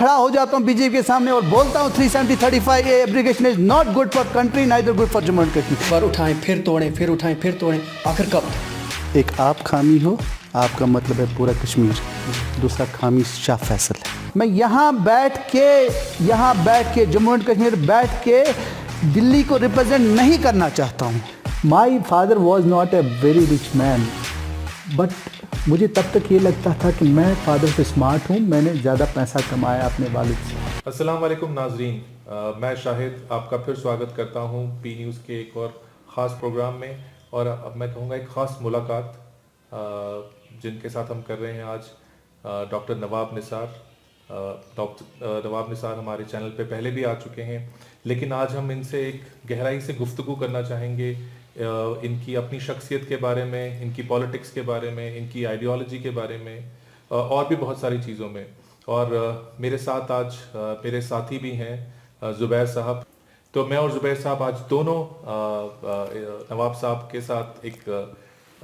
खड़ा हो जाता हूँ बीजेपी के सामने और बोलता हूँ 370-35 abrogation is not good for country, neither good for Jammu and Kashmir. पर उठाएं फिर तोड़ें, फिर उठाएं फिर तोड़ें, आखिर कब? एक आप खामी हो, आपका मतलब है पूरा कश्मीर। दूसरा खामी शाह फैसल है। मैं यहाँ बैठ के जम्मू एंड कश्मीर बैठ के दिल्ली को रिप्रेजेंट नहीं करना चाहता हूँ। My father was not a very rich man, but मुझे तब तक ये लगता था कि मैं फादर से स्मार्ट हूँ, मैंने ज़्यादा पैसा कमाया अपने वालिद से। अस्सलाम वालेकुम नाजरीन, मैं शाहिद आपका फिर स्वागत करता हूँ पी न्यूज़ के एक और ख़ास प्रोग्राम में। और अब मैं कहूँगा एक ख़ास मुलाकात जिनके साथ हम कर रहे हैं आज डॉक्टर नवाब निसार। डॉक्टर नवाब निसार हमारे चैनल पे पहले भी आ चुके हैं, लेकिन आज हम इनसे एक गहराई से गुफ्तगू करना चाहेंगे इनकी अपनी शख्सियत के बारे में, इनकी पॉलिटिक्स के बारे में, इनकी आइडियोलॉजी के बारे में और भी बहुत सारी चीज़ों में। और मेरे साथ आज मेरे साथी भी हैं ज़ुबैर साहब। तो मैं और ज़ुबैर साहब आज दोनों नवाब साहब के साथ एक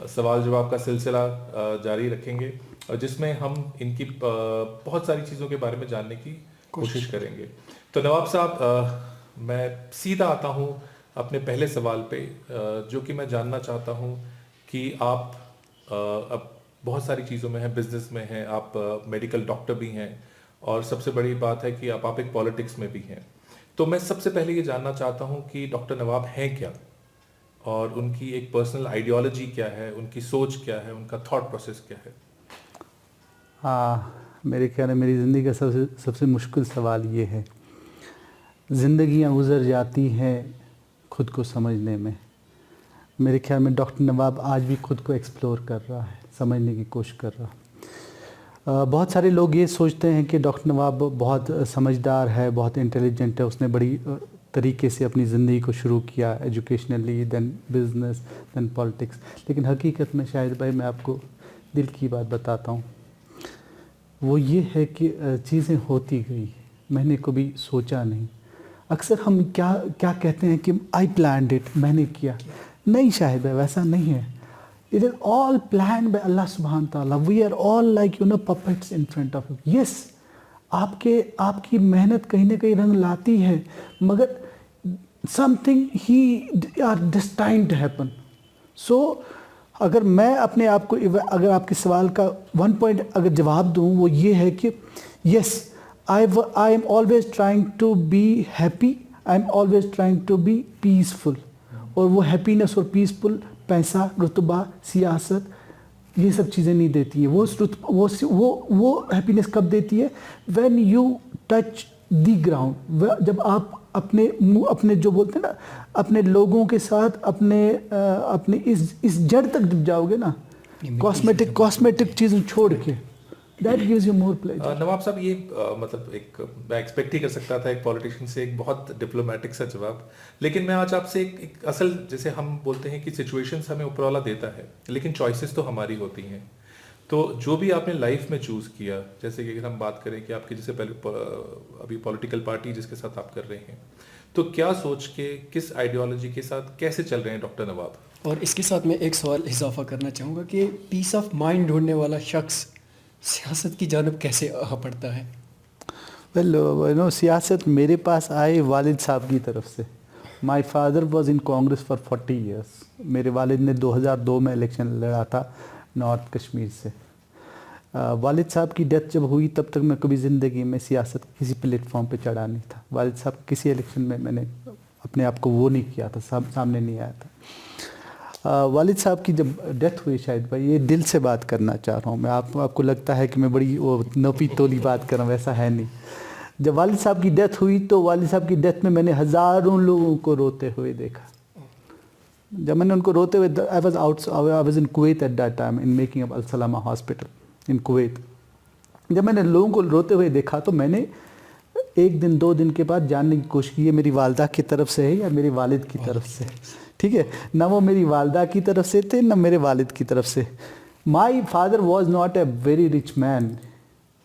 सवाल जवाब का सिलसिला जारी रखेंगे, जिसमें हम इनकी बहुत सारी चीज़ों के बारे में जानने की कोशिश करेंगे। तो नवाब साहब, मैं सीधा आता हूँ अपने पहले सवाल पे, जो कि मैं जानना चाहता हूँ कि आप अब बहुत सारी चीज़ों में हैं, बिजनेस में हैं, आप मेडिकल डॉक्टर भी हैं, और सबसे बड़ी बात है कि आप एक पॉलिटिक्स में भी हैं। तो मैं सबसे पहले ये जानना चाहता हूँ कि डॉक्टर नवाब हैं क्या, और उनकी एक पर्सनल आइडियोलॉजी क्या है, उनकी सोच क्या है, उनका थॉट प्रोसेस क्या है। मेरे ख्याल में मेरी ज़िंदगी का सबसे मुश्किल सवाल ये है। ज़िंदगियाँ गुजर जाती हैं खुद को समझने में। मेरे ख्याल में डॉक्टर नवाब आज भी खुद को एक्सप्लोर कर रहा है, समझने की कोशिश कर रहा है। बहुत सारे लोग ये सोचते हैं कि डॉक्टर नवाब बहुत समझदार है, बहुत इंटेलिजेंट है, उसने बड़ी तरीके से अपनी ज़िंदगी को शुरू किया, educationally, then business, then politics. लेकिन हकीकत में शायद भाई मैं आपको दिल की बात बताता हूँ, वो ये है कि चीज़ें होती गई, मैंने कभी सोचा नहीं। अक्सर हम क्या कहते हैं कि आई प्लान्ड इट, मैंने किया। नहीं शायद भाई, वैसा नहीं है। It is all planned by Allah सुब्हान ताला। We are all like puppets in front of you. Yes, आपकी मेहनत कहीं ना कहीं रंग लाती है, मगर something he are destined to happen. So अगर मैं अपने आप को, अगर आपके सवाल का वन पॉइंट अगर जवाब दूं, वो ये है कि yes, I am always trying to be happy, I am always trying to be peaceful। और वो हैप्पीनेस और पीसफुल पैसा, रुतबा, सियासत, ये सब चीज़ें नहीं देती हैं। वो हैप्पीनेस कब देती है? When you touch the ground, जब आप अपने जो बोलते हैं ना, अपने लोगों के साथ अपने इस जड़ तक जब जाओगे ना, कॉस्मेटिक चीज़ें छोड़ के, That gives you more pleasure। नवाब साहब, ये मतलब एक मैं एक्सपेक्ट ही कर सकता था एक पॉलिटिशियन से एक बहुत डिप्लोमेटिक सा जवाब, लेकिन मैं आज आपसे एक असल, जैसे हम बोलते हैं कि सिचुएशंस हमें ऊपर वाला देता है, लेकिन चॉइसेस तो हमारी होती हैं। तो जो भी आपने लाइफ में चूज़ किया, जैसे कि अगर हम बात करें कि आपकी जैसे पहले अभी पॉलिटिकल पार्टी जिसके साथ आप कर रहे हैं, तो क्या सोच के, किस आइडियोलॉजी के साथ कैसे चल रहे हैं डॉक्टर नवाब? और इसके साथ मैं एक सवाल इजाफा करना चाहूँगा कि पीस ऑफ माइंड ढूंढने वाला शख्स सियासत की जानब कैसे आ पड़ता है? वेल सियासत मेरे पास आए वालिद साहब की तरफ से। My father was in Congress for 40 years. मेरे वालिद ने 2002 में इलेक्शन लड़ा था नॉर्थ कश्मीर से। वालिद साहब की डेथ जब हुई, तब तक मैं कभी ज़िंदगी में सियासत किसी प्लेटफॉर्म पे चढ़ा नहीं था। वालिद साहब किसी इलेक्शन में मैंने अपने आप को वो नहीं किया था, सामने नहीं आया था। वालिद साहब की जब डेथ हुई, शायद भाई ये दिल से बात करना चाह रहा हूँ मैं, आपको लगता है कि मैं बड़ी वो नपी तोली बात कर रहा हूँ, वैसा है नहीं। जब वालिद साहब की डेथ हुई, तो वालिद साहब की डेथ में मैंने हज़ारों लोगों को रोते हुए देखा। जब मैंने उनको रोते हुए, I was in Kuwait at that time, in making up Al Salama hospital in Kuwait. जब मैंने लोगों को रोते हुए देखा, तो मैंने एक दिन 2 दिन के बाद जानने की कोशिश की, ये मेरी वालदा की तरफ से है या मेरे वालिद की तरफ से। ठीक है ना, वो मेरी वालदा की तरफ से थे ना मेरे वालिद की तरफ से। My father was not a very rich man,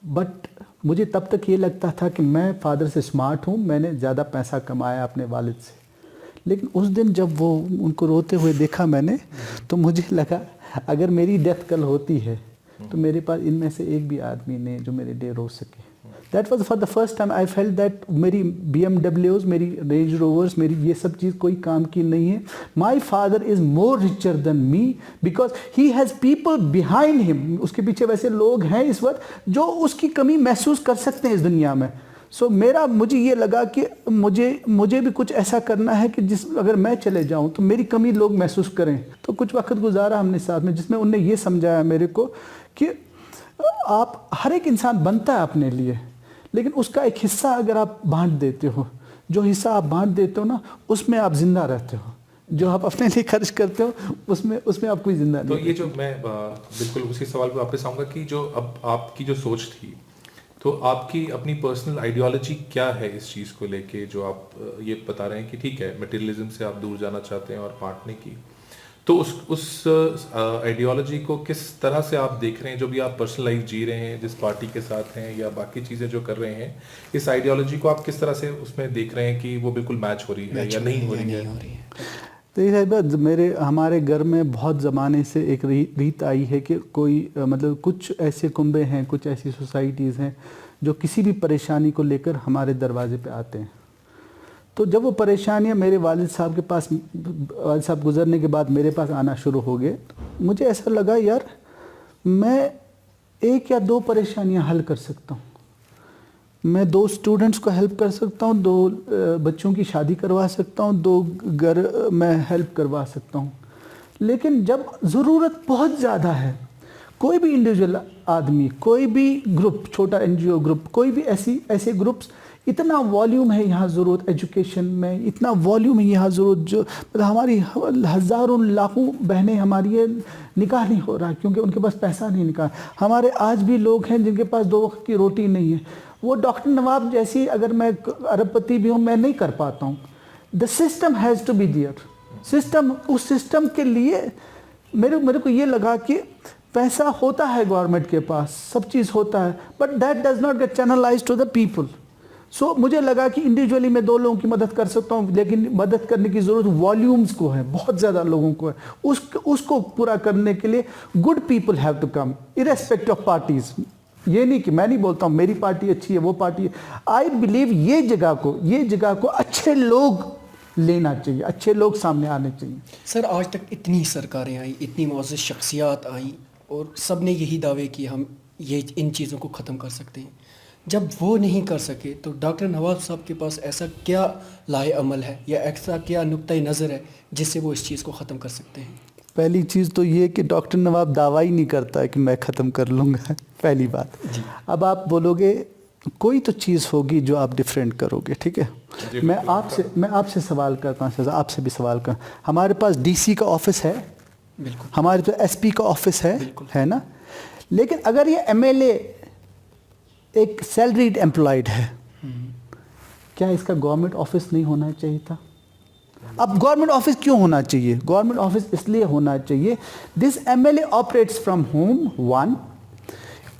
but मुझे तब तक ये लगता था कि मैं फादर से स्मार्ट हूँ, मैंने ज़्यादा पैसा कमाया अपने वालिद से। लेकिन उस दिन जब वो उनको रोते हुए देखा मैंने, तो मुझे लगा अगर मेरी डेथ कल होती है, तो मेरे पास इनमें से एक भी आदमी नहीं जो मेरे लिए रो सके। That was for the first time I felt that मेरी BMWs, मेरी रेंज रोवर्स, मेरी ये सब चीज़ कोई काम की नहीं है. My father is more richer than me because he has people behind him. उसके पीछे वैसे लोग हैं इस वक्त जो उसकी कमी महसूस कर सकते हैं इस दुनिया में. सो मुझे ये लगा कि मुझे भी कुछ ऐसा करना है कि अगर मैं चले जाऊं तो मेरी कमी लोग महसूस करें. तो कुछ वक्त गुजारा हमने साथ में, जिसमें उनने ये समझाया मेरे को कि आप हर एक इंसान बनता है अपने लिए, लेकिन उसका एक हिस्सा अगर आप बांट देते हो, जो हिस्सा आप बांट देते हो ना, उसमें आप जिंदा रहते हो. जो आप अपने लिए खर्च करते हो उसमें आप कोई जिंदा नहीं. तो ये जो मैं बिल्कुल उसी सवाल पे वापस आऊँगा कि जो अब आपकी जो सोच थी, तो आपकी अपनी पर्सनल आइडियोलॉजी क्या है इस चीज़ को लेके, जो आप ये बता रहे हैं कि ठीक है मटेरियलिज्म से आप दूर जाना चाहते हैं और बांटने की, तो उस आइडियोलॉजी को किस तरह से आप देख रहे हैं, जो भी आप पर्सनल लाइफ जी रहे हैं, जिस पार्टी के साथ हैं या बाकी चीज़ें जो कर रहे हैं, इस आइडियोलॉजी को आप किस तरह से उसमें देख रहे हैं कि वो बिल्कुल मैच हो रही है या नहीं हो रही है? तो ये हमारे घर में बहुत ज़माने से एक रीत आई है कि कोई मतलब कुछ ऐसे कुंबे हैं, कुछ ऐसी सोसाइटीज़ हैं जो किसी भी परेशानी को लेकर हमारे दरवाजे पे आते हैं. तो जब वो परेशानियां मेरे वालिद साहब गुज़रने के बाद मेरे पास आना शुरू हो गए, मुझे ऐसा लगा यार मैं 1 या 2 परेशानियां हल कर सकता हूँ. मैं 2 स्टूडेंट्स को हेल्प कर सकता हूँ, 2 बच्चों की शादी करवा सकता हूँ, 2 घर मैं हेल्प करवा सकता हूँ. लेकिन जब ज़रूरत बहुत ज़्यादा है, कोई भी इंडिविजुअल आदमी, कोई भी ग्रुप, छोटा NGO ग्रुप, कोई भी ऐसे ग्रुप्स, इतना वॉल्यूम है यहाँ ज़रूरत एजुकेशन में, इतना वॉल्यूम है यहाँ ज़रूरत, जो मतलब हमारी हज़ारों लाखों बहनें हमारी ये निकाह नहीं हो रहा क्योंकि उनके पास पैसा नहीं. निकाह हमारे आज भी लोग हैं जिनके पास 2 वक्त की रोटी नहीं है. वो डॉक्टर नवाब जैसी, अगर मैं अरबपति भी हूँ, मैं नहीं कर पाता हूँ. The system has to be there. System, उस सिस्टम के लिए मेरे को ये लगा कि पैसा होता है गवर्नमेंट के पास, सब चीज़ होता है, but that does not get channelized to the people. So मुझे लगा कि इंडिविजुअली मैं 2 लोगों की मदद कर सकता हूँ, लेकिन मदद करने की ज़रूरत वॉल्यूम्स को है, बहुत ज़्यादा लोगों को है. उसको पूरा करने के लिए good people have to come irrespective of parties. ये नहीं कि मैं नहीं बोलता हूँ मेरी पार्टी अच्छी है, वो पार्टी है. आई बिलीव ये जगह को अच्छे लोग लेना चाहिए, अच्छे लोग सामने आने चाहिए. सर आज तक इतनी सरकारें आई, इतनी मुअज़्ज़ज़ शख्सियात आई और सब ने यही दावे किए हम इन चीज़ों को ख़त्म कर सकते हैं. जब वो नहीं कर सके तो डॉक्टर नवाब साहब के पास ऐसा क्या लाए अमल है या ऐसा क्या नुक्ता नज़र है जिससे वो इस चीज़ को ख़त्म कर सकते हैं? पहली चीज़ तो ये कि डॉक्टर नवाब दावा ही नहीं करता है कि मैं ख़त्म कर लूँगा, पहली बात. अब आप बोलोगे कोई तो चीज़ होगी जो आप डिफरेंट करोगे, ठीक है. मैं आपसे सवाल करता हूँ, आपसे भी सवाल कर. हमारे पास DC का ऑफिस है, बिल्कुल. हमारे तो SP का ऑफिस है ना. लेकिन अगर ये MLA एक सैलरीड एम्प्लॉयड है, क्या इसका गवर्नमेंट ऑफिस नहीं होना चाहिए था? अब गवर्नमेंट ऑफिस क्यों होना चाहिए? गवर्नमेंट ऑफिस इसलिए होना चाहिए, this MLA operates from home. 1,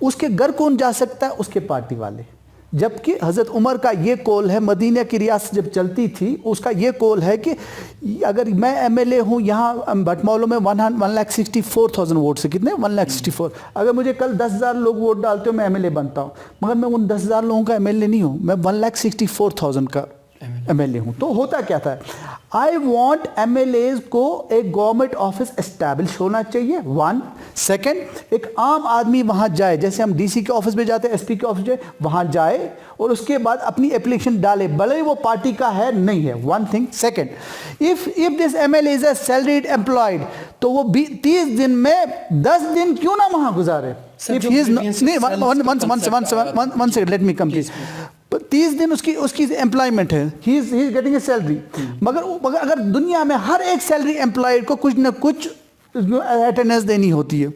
उसके घर कौन जा सकता है? उसके पार्टी वाले. जबकि हज़रत उमर का ये कौल है, मदीना की रियासत जब चलती थी उसका ये कौल है कि अगर मैं MLA हूँ यहाँ भटमौलों में 1,64,000 वोट से, कितने 1,64,000, अगर मुझे कल 10,000 लोग वोट डालते हो मैं MLA बनता हूँ, मगर मैं उन 10,000 लोगों का MLA नहीं हूँ, मैं 1,64,000 का MLA हूँ. तो होता क्या था, आई वॉन्ट MLAs को एक गवर्नमेंट ऑफिस एस्टैब्लिश होना चाहिए. 1. सेकेंड, एक आम आदमी वहाँ जाए, जैसे हम DC के ऑफिस में जाते हैं, SP के ऑफिस जाए, वहाँ जाए और उसके बाद अपनी एप्लीकेशन डाले, भले वो पार्टी का है नहीं है. 1 thing. Second, if this MLA is a salaried employed, तो वो 30 दिन में 10 दिन क्यों ना वहाँ गुजारे. If he is not, one second, let me complete. 30 दिन उसकी एम्प्लॉयमेंट है, he is getting a salary. मगर अगर दुनिया में हर एक सैलरी एम्प्लॉयड को कुछ ना कुछ अटेंडेंस देनी होती है,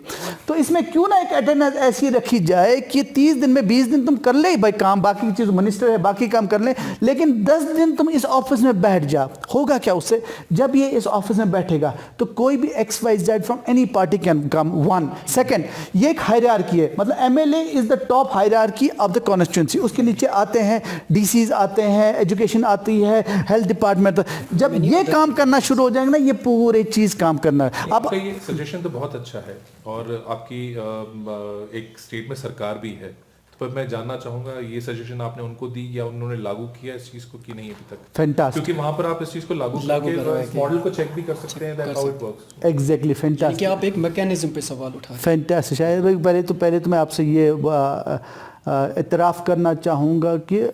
तो इसमें क्यों ना एक अटेंडेंस ऐसी रखी जाए कि 30 दिन में 20 दिन तुम कर ले भाई काम, बाकी चीज़ मिनिस्टर है बाकी काम कर ले, लेकिन 10 दिन तुम इस ऑफिस में बैठ जा. होगा क्या उससे, जब ये इस ऑफिस में बैठेगा तो कोई भी XYZ from any party can come. 1. Second, ये एक हायरार्की है, मतलब MLA is the top hierarchy of the constituency. उसके नीचे आते हैं DCs आते हैं, एजुकेशन आती है, हेल्थ डिपार्टमेंट. जब ये काम करना शुरू हो जाएंगे ना, ये पूरी चीज़ काम करना है. अब सजेशन तो बहुत अच्छा है और आपकी एक स्टेट में सरकार भी है, पर मैं जानना चाहूँगा ये सजेशन आपने उनको दी या उन्होंने लागू किया इस चीज़ को कि नहीं अभी तक? फैंटास्टिक, क्योंकि वहाँ पर आप इस चीज़ को लागू लागू करके करवाए इस कि- मॉडल को चेक भी कर सकते हैं that how it works. Exactly, यानी कि फैंटास्टिक, आप एक मैकेनिज्म पे सवाल उठा रहे हैं। फैंटास्टिक। शायद भाई पहले तो मैं आपसे ये इतराफ़ करना चाहूँगा कि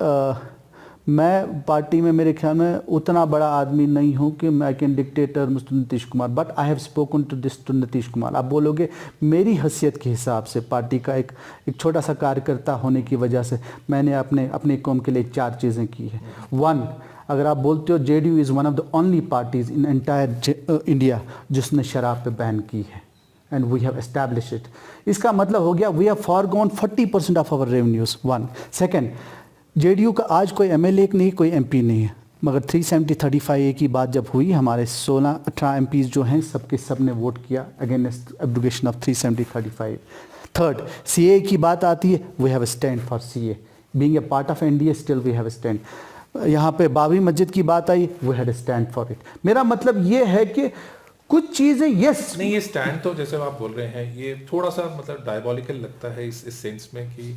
मैं पार्टी में मेरे ख्याल में उतना बड़ा आदमी नहीं हूँ कि मैं can dictator mister Nitish Kumar, but I have spoken to this to Nitish Kumar. आप बोलोगे मेरी हैसियत के हिसाब से पार्टी का एक छोटा सा कार्यकर्ता होने की वजह से मैंने अपने कौम के लिए 4 चीज़ें की है। 1, अगर आप बोलते हो JDU is one of the only parties in entire India जिसने शराब पे बैन की है, and we have establish it. इसका मतलब हो गया we have forgone 40% of our revenues. 1 second, JDU का आज कोई MLA नहीं, कोई MP नहीं है, मगर 370-35A की बात जब हुई, हमारे 16-18 MPs जो हैं सबके सब ने वोट किया against abrogation of 370-35। Third, CA की बात आती है, we have stand for CA, being a part of NDA still we have stand. यहाँ पे बाबरी मस्जिद की बात आई, we had stand for it. मेरा मतलब ये है कि कुछ चीज़ें यस नहीं, ये स्टैंड तो जैसे आप बोल रहे हैं ये थोड़ा सा मतलब डायबॉलिकल लगता है इस सेंस में कि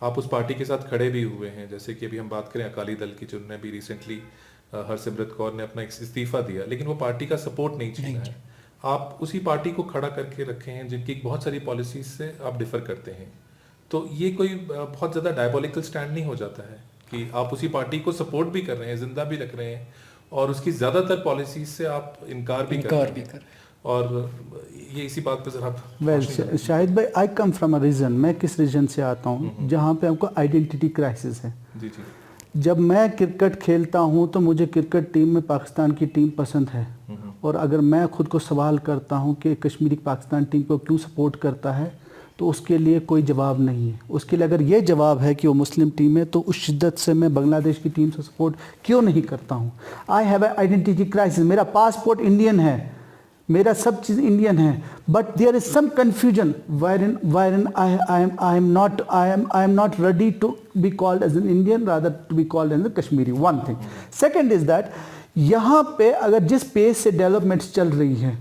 आप उस पार्टी के साथ खड़े भी हुए हैं। जैसे कि अभी हम बात करें अकाली दल की, जिन्होंने भी रिसेंटली हरसिमरत कौर ने अपना इस्तीफा दिया, लेकिन वो पार्टी का सपोर्ट नहीं छीना है। आप उसी पार्टी को खड़ा करके रखे हैं जिनकी बहुत सारी पॉलिसीज से आप डिफर करते हैं। तो ये कोई बहुत ज़्यादा डायबॉलिकल स्टैंड नहीं हो जाता है कि आप उसी पार्टी को सपोर्ट भी कर रहे हैं, जिंदा भी रख रहे हैं, और उसकी ज़्यादातर पॉलिसीज से आप इनकार भी कर रहे हैं। और ये इसी बात पे जरा वेल शाहिद भाई, आई कम फ्रॉम अ रीजन, मैं किस रीजन से आता हूँ जहाँ पे हमको आइडेंटिटी क्राइसिस है। जी जी। जब मैं क्रिकेट खेलता हूँ तो मुझे क्रिकेट टीम में पाकिस्तान की टीम पसंद है, और अगर मैं खुद को सवाल करता हूँ कि कश्मीरी पाकिस्तान टीम को क्यों सपोर्ट करता है, तो उसके लिए कोई जवाब नहीं है। उसके लिए अगर ये जवाब है कि वो मुस्लिम टीम है, तो उस शिद्दत से मैं बांग्लादेश की टीम से सपोर्ट क्यों नहीं करता हूँ। I have a identity crisis. मेरा पासपोर्ट इंडियन है, मेरा सब चीज़ इंडियन है, but there is some confusion wherein I am not ready to be called as an Indian, rather to be called as a Kashmiri. One thing. Second is that यहाँ पे अगर जिस pace से डेवलपमेंट्स चल रही है,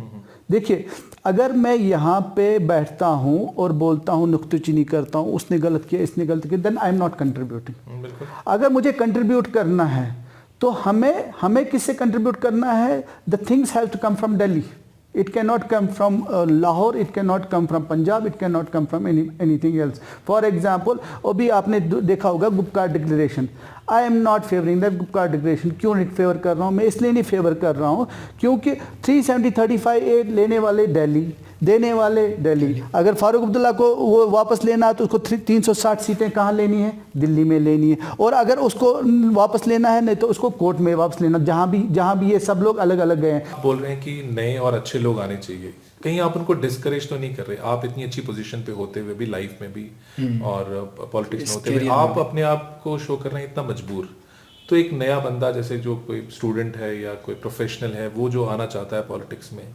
देखिए अगर मैं यहाँ पे बैठता हूँ और बोलता हूँ, नुक्तेचीनी करता हूँ, उसने गलत किया, इसने गलत किया, then I am not contributing. अगर मुझे कंट्रीब्यूट करना है तो हमें किससे कंट्रीब्यूट करना है? The things have to come from Delhi, it cannot come from Lahore, it cannot come from Punjab, it cannot come from anything else. For example, अभी आपने देखा होगा Gupkar declaration. I am not favouring that Gupkar declaration. क्यों नहीं favour कर रहा हूँ? मैं इसलिए नहीं फेवर कर रहा हूँ क्योंकि 370-35A लेने वाले दिल्ली, देने वाले दिल्ली। अगर फारूक अब्दुल्ला को वो वापस लेना है तो उसको 360 सीटें कहाँ लेनी है? दिल्ली में लेनी है। और अगर उसको वापस लेना है, नहीं तो उसको कोर्ट में वापस लेना, जहाँ भी ये सब लोग अलग अलग गए हैं। आप बोल रहे हैं कि नए और अच्छे लोग आने चाहिए, कहीं आप उनको डिस्करेज तो नहीं कर रहे? आप इतनी अच्छी पोजीशन पे होते हुए भी, लाइफ में भी और पॉलिटिक्स में होते हुए, आप अपने आप को शो कर रहे हैं इतना मजबूर। तो एक नया बंदा, जैसे जो कोई स्टूडेंट है या कोई प्रोफेशनल है, वो जो आना चाहता है पॉलिटिक्स में,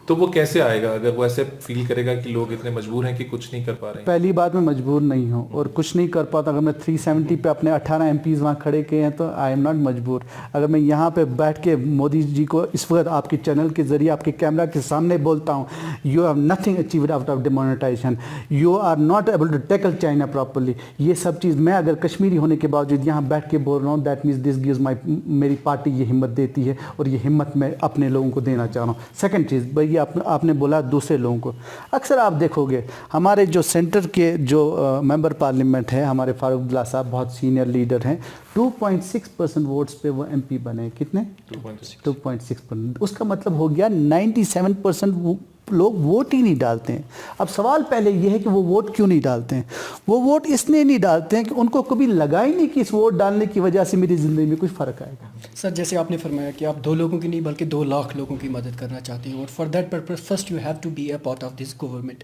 तो वो कैसे आएगा अगर वो ऐसे फील करेगा कि लोग इतने मजबूर हैं कि कुछ नहीं कर पा रहे हैं? पहली बात, मैं मजबूर नहीं हूँ और कुछ नहीं कर पाता। अगर मैं 370 पे अपने 18 MPs वहाँ खड़े किए हैं तो आई एम नॉट मजबूर। अगर मैं यहाँ पे बैठ के मोदी जी को इस वक्त आपके चैनल के जरिए, आपके कैमरा के सामने बोलता हूँ, you have nothing achieved out of demonetisation, you are not able to tackle China properly, ये सब चीज़ मैं अगर कश्मीरी होने के बावजूद यहाँ बैठ के बोल रहा हूँ, दैट मीन्स दिस गिव्स मेरी पार्टी ये हिम्मत देती है, और ये हिम्मत मैं अपने लोगों को देना चाह रहा हूँ। सेकेंड चीज़ भाई, आपने बोला दूसरे लोगों को, अक्सर आप देखोगे हमारे जो सेंटर के जो मेंबर पार्लियामेंट है, हमारे फारूक अब्दुल्ला साहब बहुत सीनियर लीडर हैं, 2.6% वोट्स पे वो MP बने। कितने? 2.6%। उसका मतलब हो गया 97% लोग वोट ही नहीं डालते हैं। अब सवाल पहले ये है कि वो वोट क्यों नहीं डालते हैं? वो वोट इसलिए नहीं डालते हैं कि उनको कभी लगा ही नहीं कि इस वोट डालने की वजह से मेरी ज़िंदगी में कुछ फ़र्क आएगा। सर, जैसे आपने फरमाया कि आप 2 लोगों की नहीं बल्कि 2 लाख लोगों की मदद करना चाहते हैं, और for that purpose first you have to be a part of this government.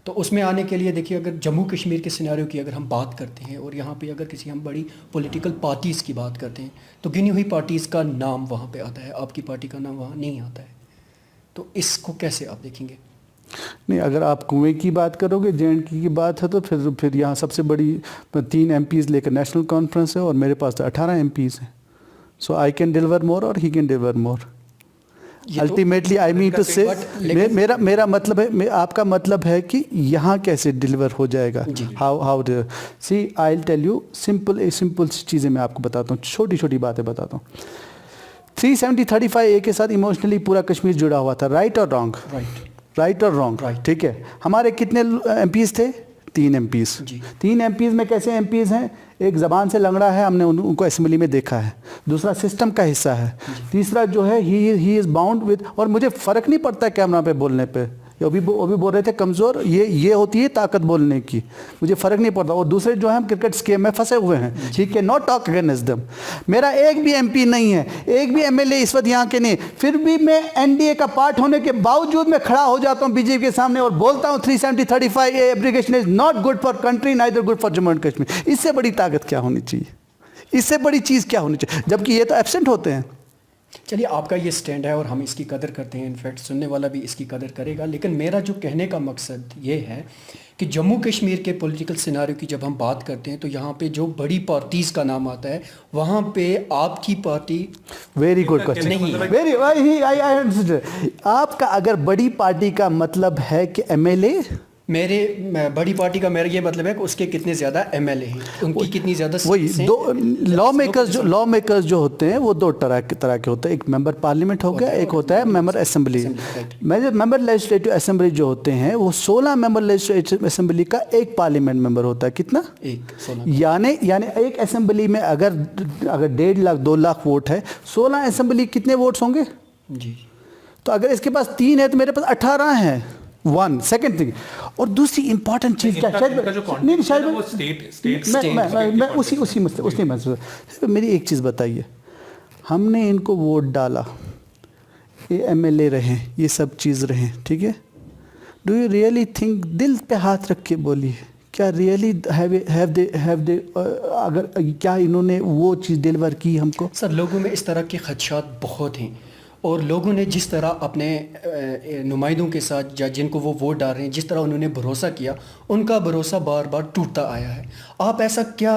तो उसमें आने के लिए देखिए, अगर जम्मू कश्मीर के सिनेरियो की अगर हम बात करते हैं, और यहाँ पे अगर किसी हम बड़ी पॉलिटिकल पार्टीज़ की बात करते हैं, तो गिनी हुई पार्टीज़ का नाम वहाँ पे आता है, आपकी पार्टी का नाम वहाँ नहीं आता है। तो इसको कैसे आप देखेंगे? नहीं, अगर आप कुएं की बात करोगे, JNK की बात है, तो फिर यहाँ सबसे बड़ी 3 MPs लेकर नेशनल कॉन्फ्रेंस है, और मेरे पास तो 18 MPs हैं। सो आई कैन डिलीवर मोर और he can deliver more. Ultimately I mean to say मेरा मतलब है, आपका मतलब है कि यहाँ कैसे डिलीवर हो जाएगा, how see I tell you simple चीज़ें मैं आपको बताता हूँ, छोटी छोटी बातें बताता हूँ। 370-35A के साथ इमोशनली पूरा कश्मीर जुड़ा हुआ था, राइट और रॉन्ग? राइट और रॉन्ग, ठीक है। हमारे कितने MPs थे? 3 MPs। 3 MPs में कैसे MPs हैं? एक ज़बान से लंगड़ा है, हमने उनको असेंबली में देखा है। दूसरा सिस्टम का हिस्सा है। तीसरा जो है ही इज़ बाउंड विद, और मुझे फ़र्क नहीं पड़ता कैमरा पे बोलने पे, वो भी बोल रहे थे कमज़ोर, ये होती है ताकत बोलने की, मुझे फ़र्क नहीं पड़ता। और दूसरे जो हैं क्रिकेट स्कीम में फंसे हुए हैं, he can not talk against them. मेरा एक भी MP नहीं है, एक भी MLA इस वक्त यहाँ के नहीं, फिर भी मैं NDA का पार्ट होने के बावजूद मैं खड़ा हो जाता हूँ BJP के सामने और बोलता हूँ 370-35A abrogation is not good for country, neither good for Jammu and Kashmir. इससे बड़ी ताकत क्या होनी चाहिए? इससे बड़ी चीज़ क्या होनी चाहिए? जबकि ये तो एब्सेंट होते हैं। चलिए, आपका ये स्टैंड है और हम इसकी कदर करते हैं, इनफैक्ट सुनने वाला भी इसकी कदर करेगा। लेकिन मेरा जो कहने का मकसद ये है कि जम्मू कश्मीर के पॉलिटिकल सिनारियो की जब हम बात करते हैं तो यहाँ पे जो बड़ी पार्टीज़ का नाम आता है, वहाँ पे आपकी पार्टी वेरी गुड क्वेश्चन नहीं है। Very I understand. आपका अगर बड़ी पार्टी का मतलब है कि MLA, बड़ी पार्टी का मेरा ये मतलब है कि उसके कितने ज़्यादा MLA हैं, उनकी कितनी ज़्यादा वही दो लॉ मेकर्स जो होते हैं वो दो तरह के होते हैं। एक मेंबर पार्लियामेंट हो गया, एक होता है member assembly. Member legislative assembly जो होते हैं वो 16 मेंबर लेजिस्लेटिव असेंबली का एक पार्लियामेंट मेंबर होता है। कितना? यानी एक असेंबली में अगर 1.5 लाख 2 लाख वोट है, 16 असेंबली कितने वोट्स होंगे जी? तो अगर इसके पास 3 है तो मेरे पास 18 हैं। वन सेकेंड थिंग, और दूसरी इंपॉर्टेंट चीज़ क्या, शायद मेरी एक चीज़ बताइए, हमने इनको वोट डाला, ये MLA रहे, ये सब चीज़ रहे, ठीक है। डू यू रियली थिंक, दिल पे हाथ रख के बोलिए, क्या रियली हैव दे अगर क्या इन्होंने वो चीज़ डिलीवर की हमको? सर, लोगों में इस तरह के खदशात बहुत हैं और लोगों ने जिस तरह अपने नुमाइंदों के साथ या जिनको वो वोट डाल रहे हैं, जिस तरह उन्होंने भरोसा किया, उनका भरोसा बार बार टूटता आया है। आप ऐसा क्या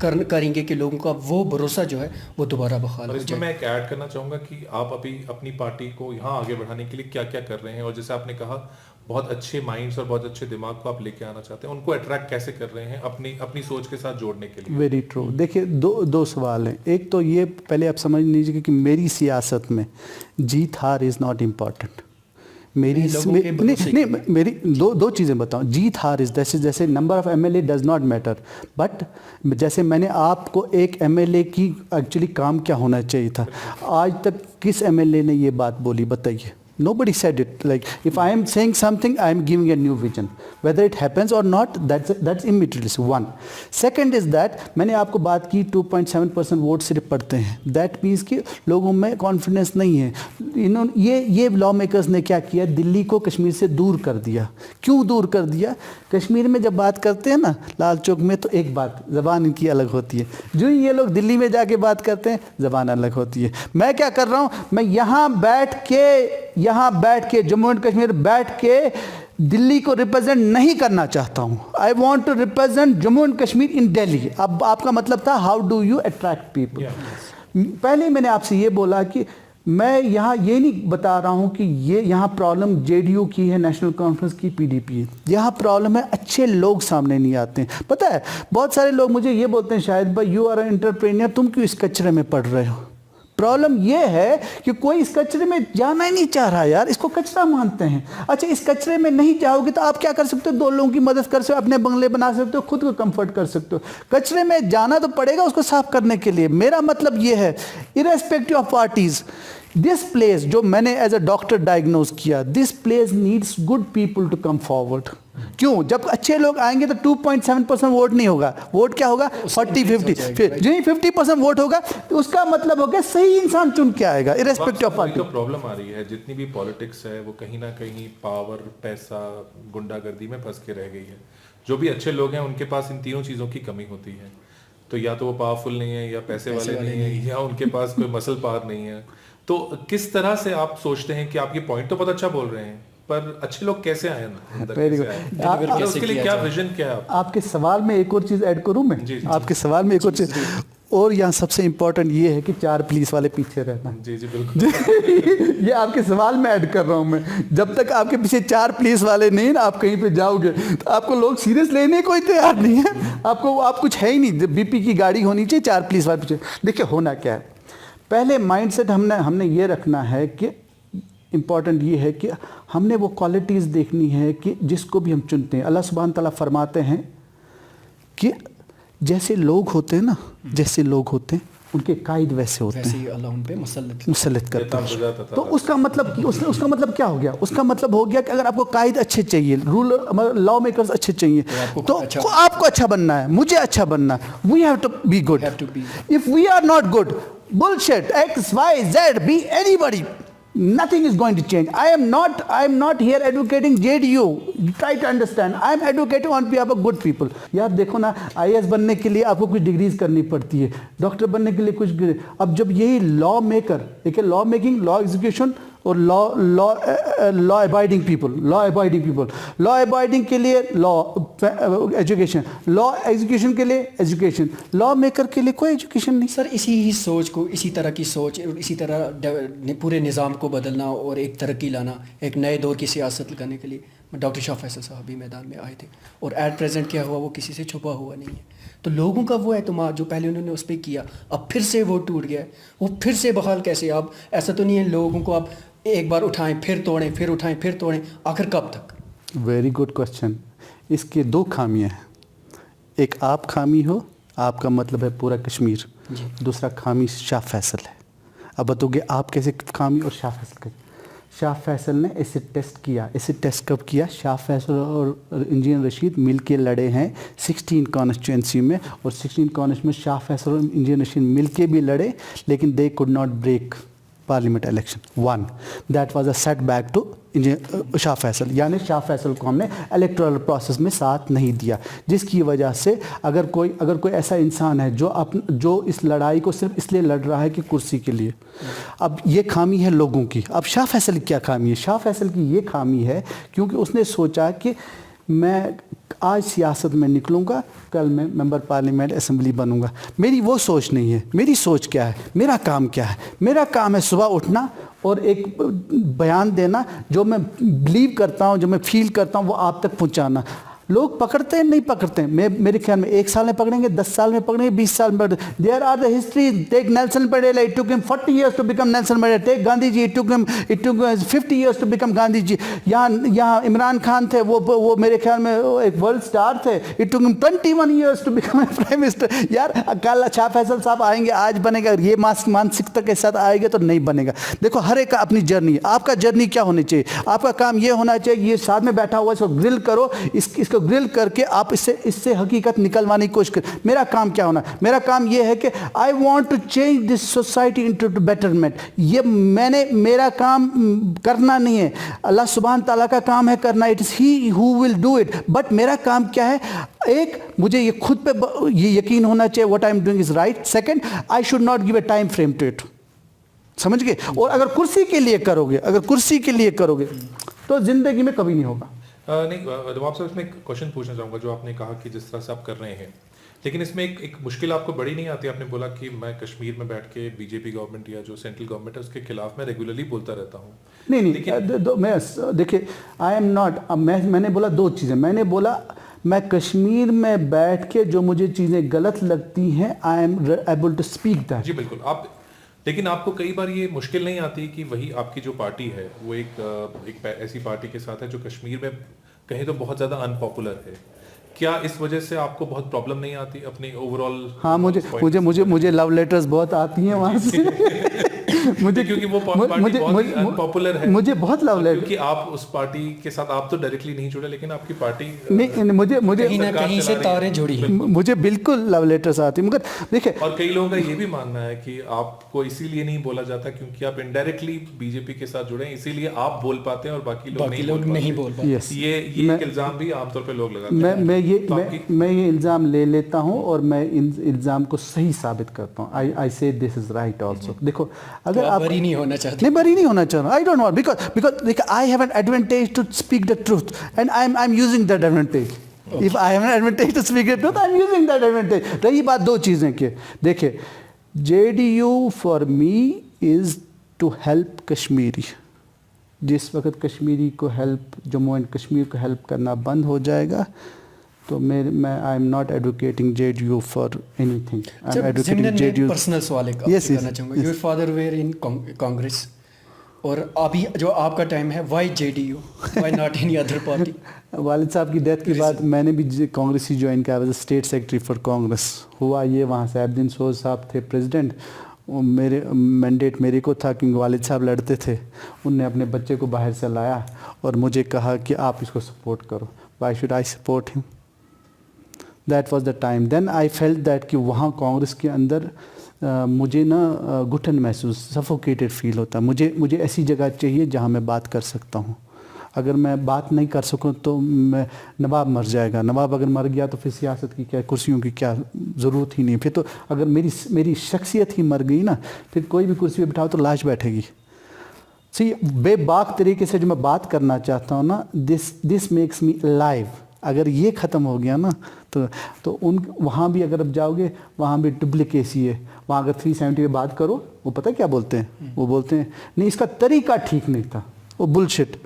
करेंगे कि लोगों का वो भरोसा जो है वो दोबारा बहाल हो जाए? मैं एक ऐड करना चाहूँगा कि आप अभी अपनी पार्टी को यहाँ आगे बढ़ाने के लिए क्या क्या कर रहे हैं, और जैसे आपने कहा बहुत अच्छे माइंड्स और बहुत अच्छे दिमाग को आप लेके आना चाहते हैं, उनको अट्रैक्ट कैसे कर रहे हैं अपनी सोच के साथ जोड़ने के लिए? Very true. देखिए, दो सवाल हैं। एक तो ये पहले आप समझ लीजिए कि मेरी सियासत में जीत हार इज़ नॉट इम्पॉर्टेंट। मेरी दो चीज़ें बताऊं। जीत हार इज़ जैसे number of MLA does not matter, but जैसे मैंने आपको एक MLA की एक्चुअली काम क्या होना चाहिए था, आज तक किस MLA ने ये बात बोली बताइए? Nobody said it. Like, if I am saying something, I am giving a new vision. Whether it happens or not, that's immaterial. One. Second is that मैंने आपको बात की 2.7% वोट सिर्फ पड़ते हैं। That means कि लोगों में कॉन्फिडेंस नहीं है। इन्होंने ये लॉ मेकर्स ने क्या किया, दिल्ली को कश्मीर से दूर कर दिया। क्यों दूर कर दिया? कश्मीर में जब बात करते हैं ना लाल चौक में, तो एक बात, ज़बान इनकी अलग होती है। जो ये लोग दिल्ली में जाके बात करते हैं, ज़बान अलग होती है। मैं क्या कर रहा हूँ, मैं यहाँ बैठ के जम्मू एंड कश्मीर बैठ के दिल्ली को रिप्रेजेंट नहीं करना चाहता हूँ। I want to represent Jammu and Kashmir in Delhi. अब आपका मतलब था how do you attract people. पहले मैंने आपसे ये बोला कि मैं यहाँ ये नहीं बता रहा हूँ कि यहाँ प्रॉब्लम JDU की है, नेशनल कॉन्फ्रेंस की, PDP है। यहाँ प्रॉब्लम है अच्छे लोग सामने नहीं आते हैं। पता है, बहुत सारे लोग मुझे ये बोलते हैं, शायद भाई यू आर एन एंटरप्रेन्योर, तुम क्यों इस कचरे में पड़ रहे हो? प्रॉब्लम ये है कि कोई इस कचरे में जाना ही नहीं चाह रहा यार, इसको कचरा मानते हैं। अच्छा, इस कचरे में नहीं जाओगे तो आप क्या कर सकते हो? 2 लोगों की मदद कर सकते हो, अपने बंगले बना सकते हो, खुद को कंफर्ट कर सकते हो। कचरे में जाना तो पड़ेगा उसको साफ करने के लिए। मेरा मतलब ये है, irrespective of parties, this place जो मैंने एज अ डॉक्टर डायग्नोज किया, this place needs good people to come forward. क्यों? जब अच्छे लोग आएंगे तो 2.7% वोट नहीं होगा, वोट क्या होगा? 40-50। फिर जो 50% वोट होगा तो उसका मतलब हो गया सही इंसान चुन के आएगा, इरेस्पेक्टिव ऑफ पार्टी। तो प्रॉब्लम आ रही है, जितनी भी पॉलिटिक्स है वो कहीं ना कहीं पावर, पैसा, गुंडागर्दी में फंस के रह गई है। जो भी अच्छे लोग हैं उनके पास इन तीनों चीज़ों की कमी होती है। तो या तो वो पावरफुल नहीं है, या पैसे वाले नहीं है, या उनके पास कोई मसल पावर नहीं है। तो किस तरह से आप सोचते हैं कि आप ये पॉइंट तो बहुत अच्छा बोल रहे हैं, पर अच्छे लोग कैसे आए उसके लिए क्या विजन क्या है? आपके सवाल में एक और चीज़ ऐड करूं मैं? आपके सवाल में एक और चीज़, और यहाँ सबसे इम्पोर्टेंट ये है कि 4 पुलिस वाले पीछे रहना। जी जी बिल्कुल। ये आपके सवाल में ऐड कर रहा हूँ मैं। जब तक आपके पीछे 4 पुलिस वाले नहीं ना, आप कहीं पे जाओगे तो आपको लोग सीरियस लेने कोई तैयार नहीं है। आपको आप कुछ है ही नहीं, बीपी की गाड़ी होनी चाहिए, 4 पुलिस वाले पीछे। देखिए होना क्या है, पहले माइंडसेट हमने ये रखना है कि इम्पॉर्टेंट ये है कि हमने वो क्वालिटीज़ देखनी है कि जिसको भी हम चुनते हैं। अल्लाह सुब्हान तआला फरमाते हैं कि जैसे लोग होते हैं ना, जैसे लोग होते हैं उनके कायद वैसे होते वैसे हैं, ही अल्लाह उन पे मुसल्लत करता है। तो उसका मतलब क्या हो गया? उसका मतलब हो गया कि अगर आपको कायद अच्छे चाहिए, रूल लॉ मेकर्स अच्छे चाहिए, तो आपको अच्छा बनना है, मुझे अच्छा बनना है। We have to be good. If we are not good, bullshit, X, Y, Z, be anybody, nothing is going to change. I am not here advocating JDU. Try to understand. I am advocating on behalf of good people. यार देखो ना, IAS बनने के लिए आपको कुछ degrees करनी पड़ती है, डॉक्टर बनने के लिए कुछ। अब जब यही लॉ मेकर, देखिए लॉ मेकिंग, लॉ एग्जीक्यूशन और लॉ अबाइडिंग के लिए लॉ एजुकेशन, लॉ एजुकेशन के लिए एजुकेशन, लॉ मेकर के लिए कोई एजुकेशन नहीं। सर इसी ही सोच को, इसी तरह की सोच और इसी तरह पूरे निज़ाम को बदलना और एक तरक्की लाना, एक नए दौर की सियासत करने के लिए डॉक्टर शाह फैसल साहब भी मैदान में आए थे। और एट प्रेजेंट क्या हुआ, वो किसी से छुपा हुआ नहीं है। तो लोगों का वो एतमाद जो पहले उन्होंने उस पर किया, अब फिर से वो टूट गया है। वो फिर से बहाल कैसे? आप ऐसा तो नहीं है लोगों को आप एक बार उठाएं फिर तोड़ें, फिर उठाएं फिर तोड़ें, आखिर कब तक? Very good question. इसके 2 खामियाँ हैं। एक आप खामी हो, आपका मतलब है पूरा कश्मीर। दूसरा खामी शाह फैसल है। अब बताओगे आप कैसे खामी और शाह फैसल कैसे? शाह फैसल ने इसे टेस्ट किया। इसे टेस्ट कब किया? शाह फैसल और इंजीनियर रशीद मिल के लड़े हैं 16 कॉन्स्टिट्यूंसी में, और 16 कॉन्स्टिट्यूंसी में शाह फैसल और इंजीनियर रशीद मिल के भी लड़े, लेकिन they could not break parliament election 1। That was a setback to Shah Faisal, यानी शाह फैसल को हमने इलेक्टोरल प्रोसेस में साथ नहीं दिया, जिसकी वजह से अगर कोई ऐसा इंसान है जो इस लड़ाई को सिर्फ इसलिए लड़ रहा है कि कुर्सी के लिए, अब ये खामी है लोगों की। अब शाह फैसल की क्या खामी है? शाह फैसल की ये खामी है क्योंकि उसने सोचा कि मैं आज सियासत में निकलूँगा, कल मैं मेंबर पार्लियामेंट असेंबली बनूँगा। मेरी वो सोच नहीं है। मेरी सोच क्या है? मेरा काम क्या है? मेरा काम है सुबह उठना और एक बयान देना, जो मैं बिलीव करता हूँ, जो मैं फील करता हूँ, वो आप तक पहुँचाना। लोग पकड़ते हैं नहीं पकड़ते हैं, मेरे ख्याल में 1 साल में पकड़ेंगे, 10 साल में पकड़ेंगे, 20 साल में पकड़ेंगे। There are the history. Take Nelson Mandela, it took him 40 years to become Nelson Mandela. Take Gandhi ji, it took 50 years to become Gandhi ji. यहाँ इमरान खान थे, वो मेरे ख्याल में एक वर्ल्ड स्टार थे, it took him 21 years to become prime minister. यार कल शाह फैसल साहब आएंगे, आज बनेगा, अगर ये मानसिकता के साथ आएगा तो नहीं बनेगा। देखो हर एक का अपनी जर्नी है। आपका जर्नी क्या होनी चाहिए? आपका काम ये होना चाहिए, ये साथ में बैठा हुआ इसको ग्रिल करो, इसको ग्रिल करके आप इससे हकीकत निकलवाने की कोशिश करें। मेरा काम क्या होना? मेरा काम ये है कि I want to change this society into betterment. ये मेरा काम करना नहीं है, अल्लाह सुब्हान ताला का काम है करना। It is he who will do it. But मेरा काम क्या है? एक, मुझे ये खुद पे ये यकीन होना चाहिए what I am doing is right. Second, I should not give a time frame to it. समझ गए? और अगर कुर्सी के लिए करोगे तो जिंदगी में कभी नहीं होगा। नहीं, नवाब साहब इसमें एक क्वेश्चन पूछना चाहूँगा। जो आपने कहा कि जिस तरह से आप कर रहे हैं, लेकिन इसमें एक मुश्किल आपको बड़ी नहीं आती? आपने बोला कि मैं कश्मीर में बैठ के बीजेपी गवर्नमेंट या जो सेंट्रल गवर्नमेंट है उसके खिलाफ मैं रेगुलरली बोलता रहता हूँ। नहीं, मैं देखिए, आई एम नॉट, मैंने बोला 2 चीज़ें। मैंने बोला मैं कश्मीर में बैठ के जो मुझे चीज़ें गलत लगती हैं, I am able to speak that. जी बिल्कुल। लेकिन आपको कई बार ये मुश्किल नहीं आती कि वही आपकी जो पार्टी है वो एक ऐसी पार्टी के साथ है जो कश्मीर में कहीं तो बहुत ज़्यादा अनपॉपुलर है? क्या इस वजह से आपको बहुत प्रॉब्लम नहीं आती अपनी ओवरऑल? हाँ, मुझे लव लेटर्स बहुत आती हैं वहाँ से। मुझे क्योंकि वो पार्टी बहुत अनपॉपुलर है। मुझे बहुत लव लेटर, क्योंकि आप उस पार्टी के साथ आप तो डायरेक्टली नहीं जुड़े, लेकिन आपकी पार्टी नहीं, मुझे कहीं ना कहीं से तारें जुड़ी हैं। मुझे बिल्कुल लव लेटर्स आती, मगर देखिए, और कई लोगों का ये भी मानना है कि आपको इसीलिए नहीं बोला जाता क्योंकि आप इनडायरेक्टली बीजेपी के साथ जुड़े हैं, इसीलिए आप बोल पाते हैं और बाकी लोग नहीं बोल पाते। ये इल्जाम भी आमतौर पे लोग लगाते हैं। मैं ये इल्जाम ले लेता हूँ और मैं इन इल्जाम को सही साबित करता हूँ। आई से दिस इज राइट आल्सो। देखो, अगर आप बरी नहीं होना चाहते, बरी नहीं होना चाह रहा, I don't want, because I have an advantage to speak the truth and I am using that advantage. If I have an advantage to speak it, I am using that advantage. रही बात दो चीज़ें की, देखिए JDU for me is to help Kashmiri. जिस वक्त कश्मीरी को help, Jammu and Kashmir को हेल्प करना बंद हो जाएगा तो मैं I am not advocating JDU for anything, I am advocating JDU। Personal सवाल एक Yes, करना yes, चाहूँगा। Your father were in Congress, और अभी जो आपका टाइम है, why JDU, why not any other party? वालिद साहब की डेथ के बाद मैंने भी कांग्रेस ही ज्वाइन किया, as state secretary for Congress. हुआ ये, वहाँ से अब्दीन सोज साहब थे प्रेसिडेंट, मेरे मैंडेट मेरे को था क्योंकि वालिद साहब लड़ते थे। उनने अपने बच्चे को बाहर से लाया और मुझे कहा कि आप इसको सपोर्ट करो। Why should I support him? That was the time. Then I felt that कि वहाँ कांग्रेस के अंदर मुझे ना घुटन महसूस, सफोकेटेड फील होता है। मुझे ऐसी जगह चाहिए जहाँ मैं बात कर सकता हूँ। अगर मैं बात नहीं कर सकूँ तो मैं, नवाब मर जाएगा। नवाब अगर मर गया तो फिर सियासत की क्या, कुर्सियों की क्या ज़रूरत ही नहीं। फिर तो अगर मेरी शख्सियत ही मर गई ना, फिर कोई भी कुर्सी पे बिठाओ तो लाश बैठेगी। सी बेबाक तरीके से जो मैं बात करना चाहता हूँ ना, दिस मेक्स मी लाइव। अगर ये ख़त्म हो गया ना तो उन वहाँ भी अगर अब जाओगे, वहाँ भी डुप्लीकेसी है। वहाँ अगर 370 पे बात करो, वो पता है क्या बोलते हैं? वो बोलते हैं नहीं, इसका तरीका ठीक नहीं था। वो बुलशिट।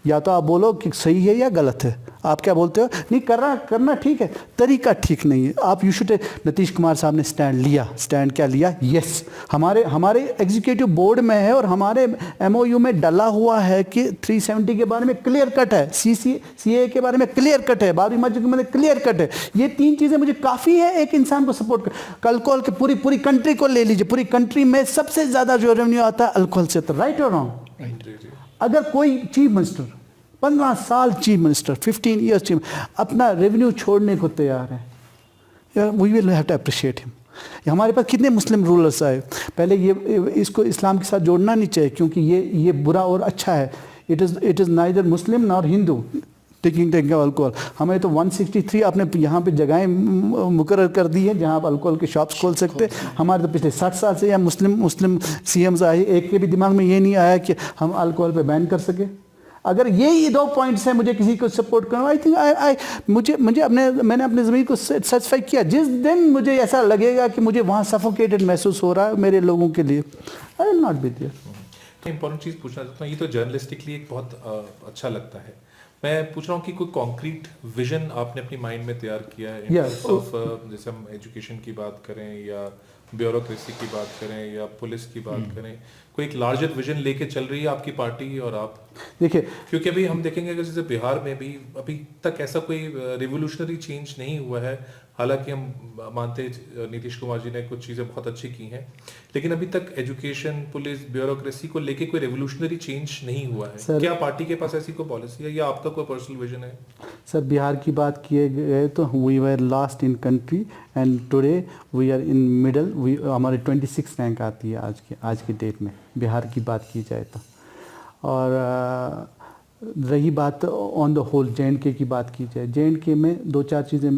या तो आप बोलो कि सही है या गलत है। आप क्या बोलते हो? नहीं, करना ठीक है, तरीका ठीक नहीं है। आप यू शुड। नीतीश कुमार साहब ने स्टैंड लिया। स्टैंड क्या लिया? यस, हमारे एग्जीक्यूटिव बोर्ड में है और हमारे MOU में डला हुआ है कि 370 के बारे में क्लियर कट है, CA के बारे में क्लियर कट है, बाबरी मस्जिद के बारे में क्लियर कट है। ये 3 चीज़ें मुझे काफ़ी है एक इंसान को सपोर्ट कर। अल्कोहल के पूरी कंट्री को ले लीजिए, पूरी कंट्री में सबसे ज़्यादा जो रेवेन्यू आता है अल्कोहल से। तो राइट और रॉन्ग? अगर कोई चीफ मिनिस्टर 15 साल चीफ मिनिस्टर, 15 ईयर्स चीफ, अपना रेवेन्यू छोड़ने को तैयार है, we will have to appreciate him. हमारे पास कितने मुस्लिम रूलर्स आए। पहले इसको इस्लाम के साथ जोड़ना नहीं चाहिए क्योंकि ये बुरा और अच्छा है। It is neither Muslim nor Hindu taking alcohol. हमें तो 163 आपने यहाँ पे जगहें मुकर्रर कर दी है जहाँ आप अल्कोहल के शॉप्स खोल सकते। हमारे तो पिछले 60 साल से या मुस्लिम CMs आए, एक के भी दिमाग में ये नहीं आया कि हम अल्कोहल पे बैन कर सके। अगर ये 2 पॉइंट्स हैं, मुझे किसी को सपोर्ट करना, आई थिंक मैंने अपने ज़मीन को सेटिस्फाई किया। जिस दिन मुझे ऐसा लगेगा कि मुझे वहाँ सफोकेटेड महसूस हो रहा है मेरे लोगों के लिए, I will not be there. तो इंपॉर्टेंट चीज़ पूछना चाहता हूँ, ये तो जर्नलिस्टिकली एक बहुत अच्छा लगता है। मैं पूछ रहा हूँ कि कोई कॉन्क्रीट विजन आपने अपनी माइंड में तैयार किया है इन टर्म्स ऑफ, जैसे हम एजुकेशन की बात करें या ब्यूरोक्रेसी की बात करें या पुलिस की बात करें, कोई एक लार्जर विजन लेके चल रही है आपकी पार्टी और आप? देखिए, क्योंकि अभी हम देखेंगे कि जैसे बिहार में भी अभी तक ऐसा कोई रिवोल्यूशनरी चेंज नहीं हुआ है। हालांकि हम मानते हैं नीतीश कुमार जी ने कुछ चीज़ें बहुत अच्छी की हैं, लेकिन अभी तक एजुकेशन, पुलिस, ब्यूरोक्रेसी को लेके कोई रेवोल्यूशनरी चेंज नहीं हुआ है। क्या पार्टी के पास ऐसी कोई पॉलिसी है या आपका कोई पर्सनल विजन है? सर, बिहार की बात किए गए तो we were last in country and today we are in middle. हमारे 26 रैंक आती है आज की डेट में, बिहार की बात की जाए तो। और रही बात ऑन द होल JNK की बात की जाए, JNK में 2-4 चीज़ें।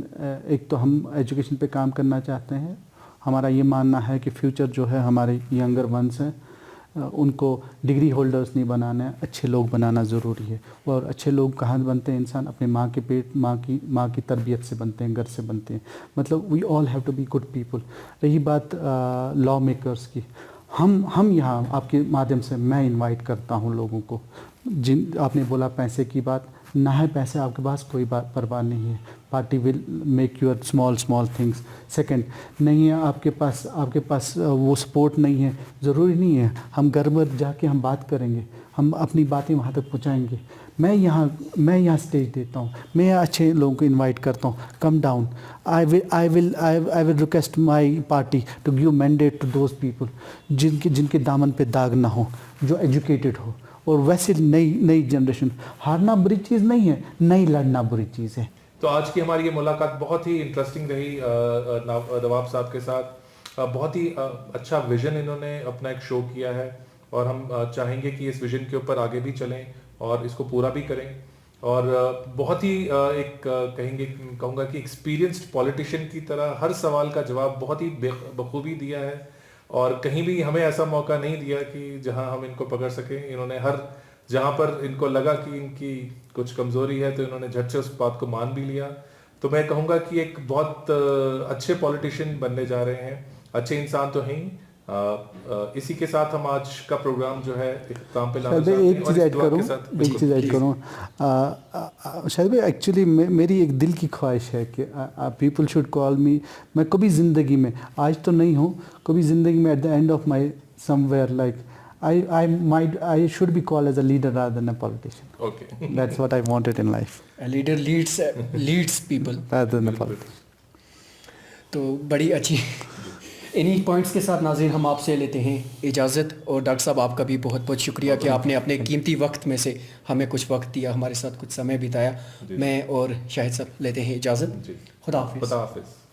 एक तो हम एजुकेशन पे काम करना चाहते हैं। हमारा ये मानना है कि फ्यूचर जो है हमारे यंगर वंस हैं, उनको डिग्री होल्डर्स नहीं बनाना है, अच्छे लोग बनाना ज़रूरी है। और अच्छे लोग कहाँ बनते हैं? इंसान अपने माँ के पेट, माँ की तरबियत से बनते हैं, घर से बनते हैं। मतलब we all have to be good people. रही बात लॉ मेकर्स की, हम यहाँ आपके माध्यम से मैं इनवाइट करता हूँ लोगों को। आपने बोला पैसे की बात, ना है पैसे आपके पास कोई बात परवाह नहीं है, party will make your small things. Second, नहीं है आपके पास वो सपोर्ट नहीं है, ज़रूरी नहीं है। हम घर में जाके हम बात करेंगे, हम अपनी बातें वहाँ तक पहुँचाएंगे। मैं यहाँ स्टेज देता हूँ, मैं अच्छे लोगों को इनवाइट करता हूँ, come down. I will request my party to give mandate to those people जिनके दामन पे दाग ना हो, जो एजुकेटेड हो। और वैसे नई जनरेशन, हारना बुरी चीज़ नहीं है, नहीं लड़ना बुरी चीज़ है। तो आज की हमारी ये मुलाकात बहुत ही इंटरेस्टिंग रही नवाब साहब के साथ। बहुत ही अच्छा विजन इन्होंने अपना एक शो किया है और हम चाहेंगे कि इस विजन के ऊपर आगे भी चलें और इसको पूरा भी करें। और बहुत ही कहूँगा कि एक्सपीरियंस्ड पॉलिटिशियन की तरह हर सवाल का जवाब बहुत ही बखूबी दिया है और कहीं भी हमें ऐसा मौका नहीं दिया कि जहां हम इनको पकड़ सकें। इन्होंने हर जहां पर इनको लगा कि इनकी कुछ कमज़ोरी है तो इन्होंने झट से उस बात को मान भी लिया तो मैं कहूँगा कि एक बहुत अच्छे पॉलिटिशियन बनने जा रहे हैं, अच्छे इंसान तो हैं ही। इसी के साथ हम आज का प्रोग्राम जो है काम पे लाना चाहते हैं। एक चीज़ ऐड करूँ शायद भाई, एक्चुअली मेरी एक दिल की ख्वाहिश है कि पीपल शुड कॉल मी, मैं कभी ज़िंदगी में, आज तो नहीं हूँ, कभी ज़िंदगी में at the end of my somewhere like I should be called as a leader rather than a politician. Okay. That's what I wanted in life. A leader leads people Rather than a politician. तो बड़ी अच्छी इन्हीं points के साथ नाज़रीन हम आपसे लेते हैं इजाज़त। और डॉक्टर साहब आपका भी बहुत बहुत शुक्रिया कि आपने अपने कीमती वक्त में से हमें कुछ वक्त दिया, हमारे साथ कुछ समय बिताया। मैं और शाहिद साहब लेते हैं इजाज़त। खुदा हाफिज़। खुदा हाफिज़।